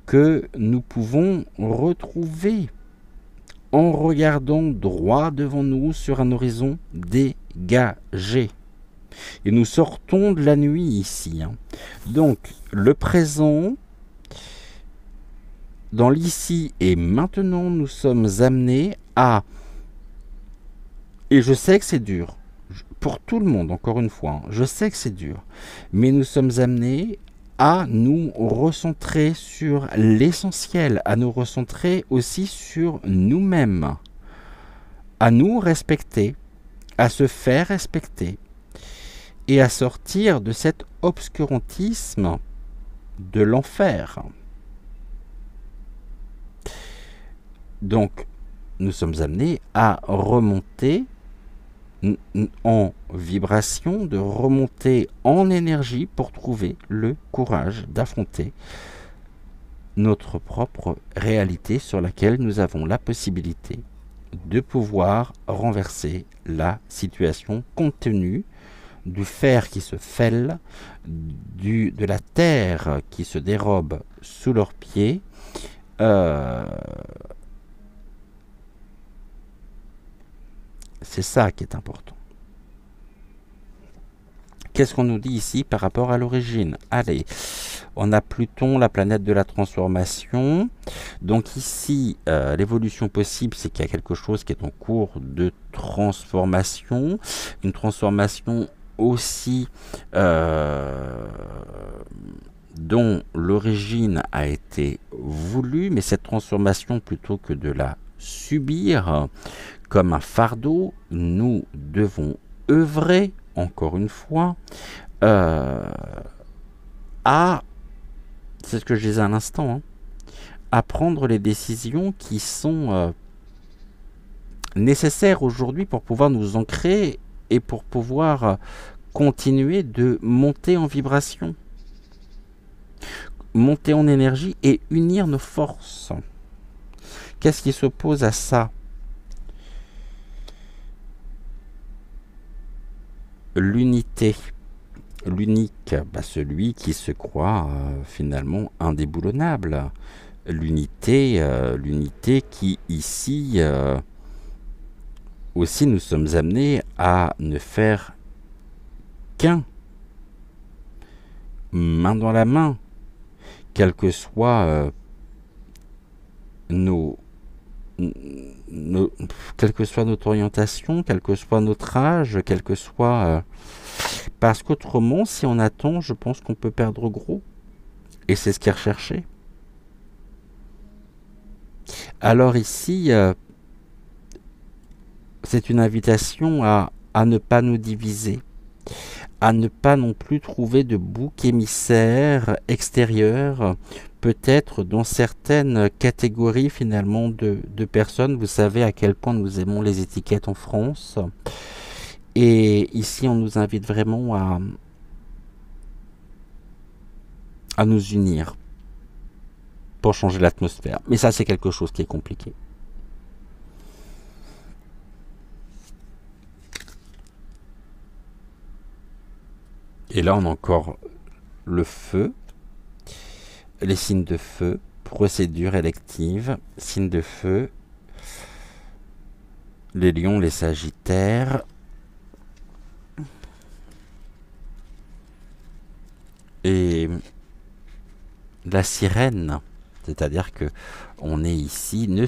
que nous pouvons retrouver en regardant droit devant nous sur un horizon dégagé. Et nous sortons de la nuit ici, hein. Donc, le présent, dans l'ici et maintenant, nous sommes amenés à... Et je sais que c'est dur, pour tout le monde, encore une fois, hein, je sais que c'est dur, mais nous sommes amenés à nous recentrer sur l'essentiel, à nous recentrer aussi sur nous-mêmes, à nous respecter, à se faire respecter et à sortir de cet obscurantisme de l'enfer. Donc, nous sommes amenés à remonter en vibration, de remonter en énergie pour trouver le courage d'affronter notre propre réalité sur laquelle nous avons la possibilité de pouvoir renverser la situation compte tenu du fer qui se fêle, de la terre qui se dérobe sous leurs pieds. C'est ça qui est important. Qu'est-ce qu'on nous dit ici par rapport à l'origine? Allez, on a Pluton, la planète de la transformation. Donc ici, l'évolution possible, c'est qu'il y a quelque chose qui est en cours de transformation. Une transformation aussi dont l'origine a été voulue, mais cette transformation, plutôt que de la subir comme un fardeau, nous devons œuvrer, encore une fois, à, c'est ce que je disais à l'instant, hein, à prendre les décisions qui sont nécessaires aujourd'hui pour pouvoir nous ancrer et pour pouvoir continuer de monter en vibration, monter en énergie et unir nos forces. Qu'est-ce qui s'oppose à ça? L'unité, l'unique, celui qui se croit finalement indéboulonnable, l'unité qui ici aussi nous sommes amenés à ne faire qu'un, main dans la main, quelle que soit nos, quelle que soit notre orientation, quel que soit notre âge, quel que soit... parce qu'autrement, si on attend, je pense qu'on peut perdre gros. Et c'est ce qui est recherché. Alors ici, c'est une invitation à ne pas nous diviser, à ne pas non plus trouver de bouc émissaire extérieur, peut-être dans certaines catégories finalement de personnes. Vous savez à quel point nous aimons les étiquettes en France. Et ici, on nous invite vraiment à nous unir pour changer l'atmosphère. Mais ça, c'est quelque chose qui est compliqué. Et là, on a encore le feu, les signes de feu, procédure élective, signes de feu, les lions, les sagittaires, et la sirène. C'est-à-dire que on est ici, ne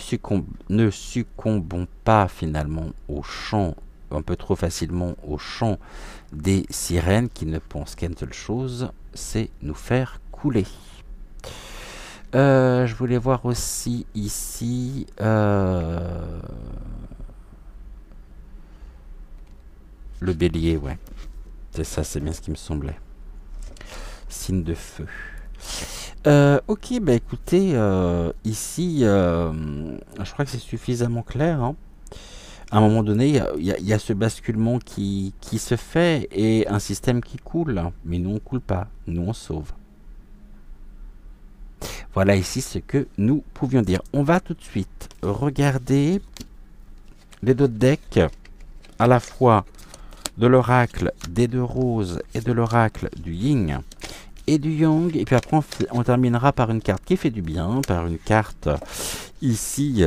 succombons pas finalement au chant, un peu trop facilement au chant des sirènes qui ne pensent qu'à une seule chose, c'est nous faire couler. Je voulais voir aussi ici le bélier, ouais. C'est ça, c'est bien ce qui me semblait. Signe de feu. Ok, bah écoutez, ici, je crois que c'est suffisamment clair, hein. À un moment donné, il y a ce basculement qui se fait et un système qui coule. Mais nous, on coule pas. Nous, on sauve. Voilà ici ce que nous pouvions dire. On va tout de suite regarder les deux decks, à la fois de l'oracle des deux roses et de l'oracle du yin et du yang. Et puis après, on terminera par une carte qui fait du bien, par une carte ici...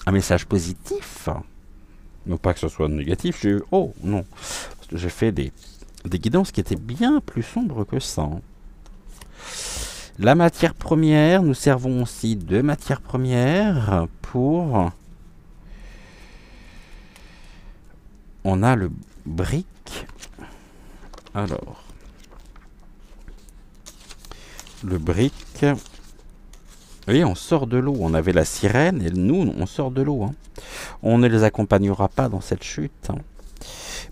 un message positif, non pas que ce soit négatif, oh non, j'ai fait des guidances qui étaient bien plus sombres que ça. La matière première, nous servons aussi de matière première pour... On a le brick. Alors, le brick... Oui, on sort de l'eau. On avait la sirène et nous, on sort de l'eau. Hein. On ne les accompagnera pas dans cette chute. Hein.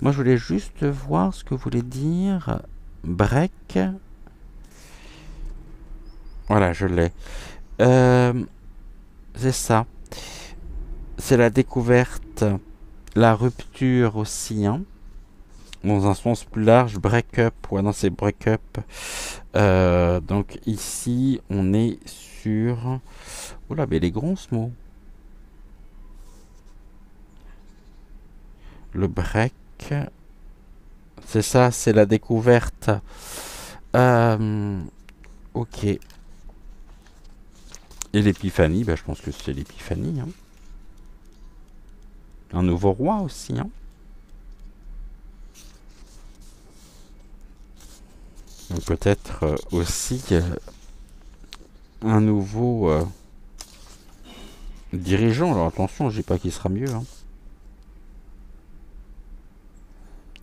Moi, je voulais juste voir ce que voulait dire break. Voilà, je l'ai. C'est ça. C'est la découverte, la rupture aussi. Hein. Dans un sens plus large, break-up. Ouais, non, c'est break-up. Donc ici, on est sur... Oula, mais les gros ce mot. Le break. C'est ça, c'est la découverte. Ok. Et l'épiphanie, bah, je pense que c'est l'épiphanie. Hein. Un nouveau roi aussi. Hein. Donc peut-être aussi un nouveau dirigeant. Alors attention, je dis pas qu'il sera mieux. Hein.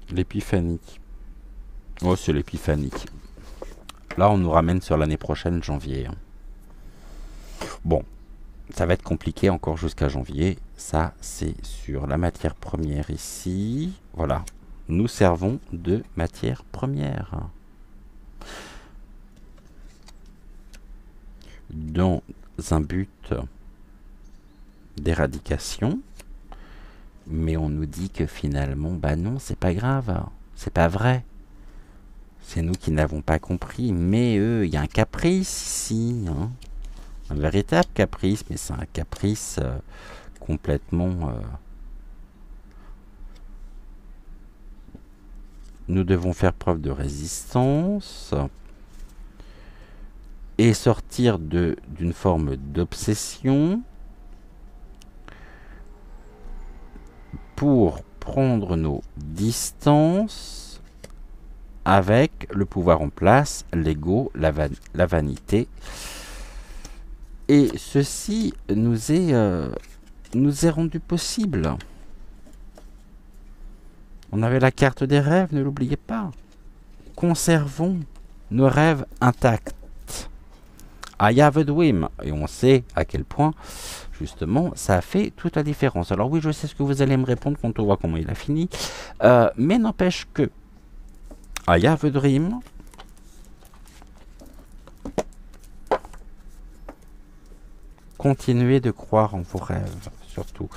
L'épiphanie. Oh, c'est l'épiphanie. Là, on nous ramène sur l'année prochaine, janvier. Hein. Bon, ça va être compliqué encore jusqu'à janvier. Ça, c'est sur la matière première ici. Voilà. Nous servons de matière première. Dans un but d'éradication. Mais on nous dit que finalement, bah non, c'est pas grave. C'est pas vrai. C'est nous qui n'avons pas compris. Mais eux, il y a un caprice ici. Hein. Un véritable caprice, mais c'est un caprice complètement... Nous devons faire preuve de résistance. et sortir d'une forme d'obsession pour prendre nos distances avec le pouvoir en place, l'ego, la vanité. Et ceci nous est rendu possible. On avait la carte des rêves, ne l'oubliez pas. Conservons nos rêves intacts. I have a dream. Et on sait à quel point, justement, ça a fait toute la différence. Alors oui, je sais ce que vous allez me répondre quand on voit comment il a fini. Mais n'empêche que I have a dream. Continuez de croire en vos rêves, surtout.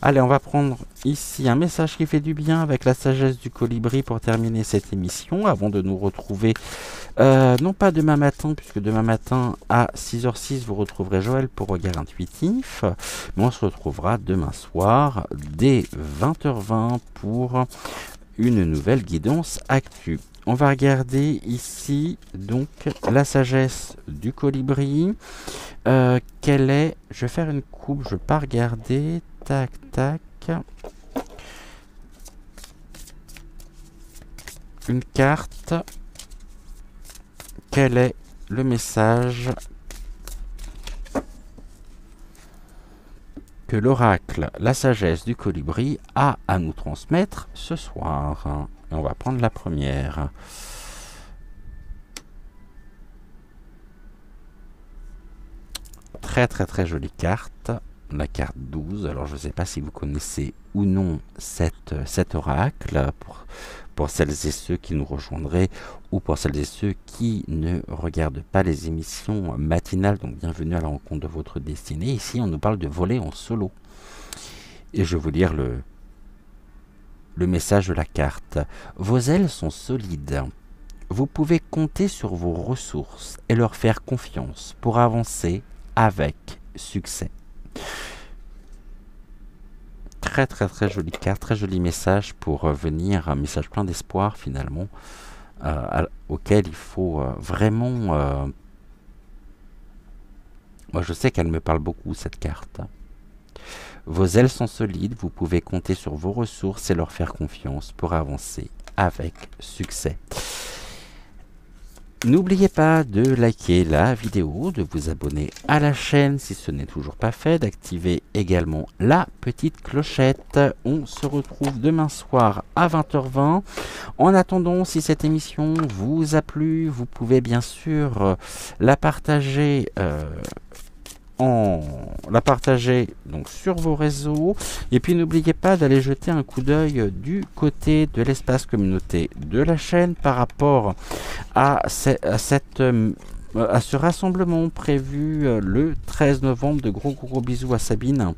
Allez, on va prendre ici un message qui fait du bien avec la sagesse du colibri pour terminer cette émission, avant de nous retrouver, non pas demain matin, puisque demain matin à 6h06, vous retrouverez Joël pour Regard Intuitif, mais on se retrouvera demain soir, dès 20h20, pour une nouvelle guidance actu. On va regarder ici donc la sagesse du colibri. Quelle est... Je vais faire une coupe, je ne vais pas regarder. Tac, tac. Une carte. Quel est le message que l'oracle, la sagesse du colibri, a à nous transmettre ce soir? On va prendre la première. Très très très jolie carte. La carte 12. Alors je ne sais pas si vous connaissez ou non cet oracle. Pour celles et ceux qui nous rejoindraient ou pour celles et ceux qui ne regardent pas les émissions matinales. Donc bienvenue à la rencontre de votre destinée. Ici on nous parle de voler en solo. Et je vais vous lire le message de la carte. Vos ailes sont solides. Vous pouvez compter sur vos ressources et leur faire confiance pour avancer avec succès. Très très très jolie carte, très joli message pour venir, un message plein d'espoir finalement, auquel il faut vraiment... moi je sais qu'elle me parle beaucoup cette carte. Vos ailes sont solides, vous pouvez compter sur vos ressources et leur faire confiance pour avancer avec succès. N'oubliez pas de liker la vidéo, de vous abonner à la chaîne si ce n'est toujours pas fait, d'activer également la petite clochette. On se retrouve demain soir à 20h20. En attendant, si cette émission vous a plu, vous pouvez bien sûr la partager donc sur vos réseaux, et puis n'oubliez pas d'aller jeter un coup d'œil du côté de l'espace communauté de la chaîne par rapport à ce rassemblement prévu le 13 novembre. De gros bisous à Sabine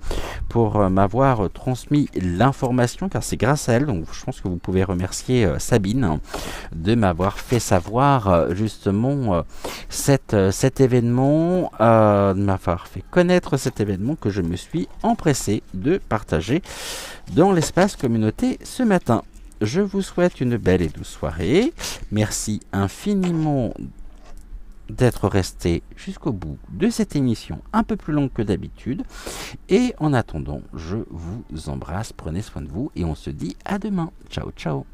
pour m'avoir transmis l'information, car c'est grâce à elle, donc je pense que vous pouvez remercier Sabine de m'avoir fait savoir justement cet événement, de m'avoir fait connaître cet événement que je me suis empressé de partager dans l'espace communauté ce matin. Je vous souhaite une belle et douce soirée. Merci infiniment d'être resté jusqu'au bout de cette émission un peu plus longue que d'habitude. Et en attendant, je vous embrasse, prenez soin de vous et on se dit à demain. Ciao, ciao.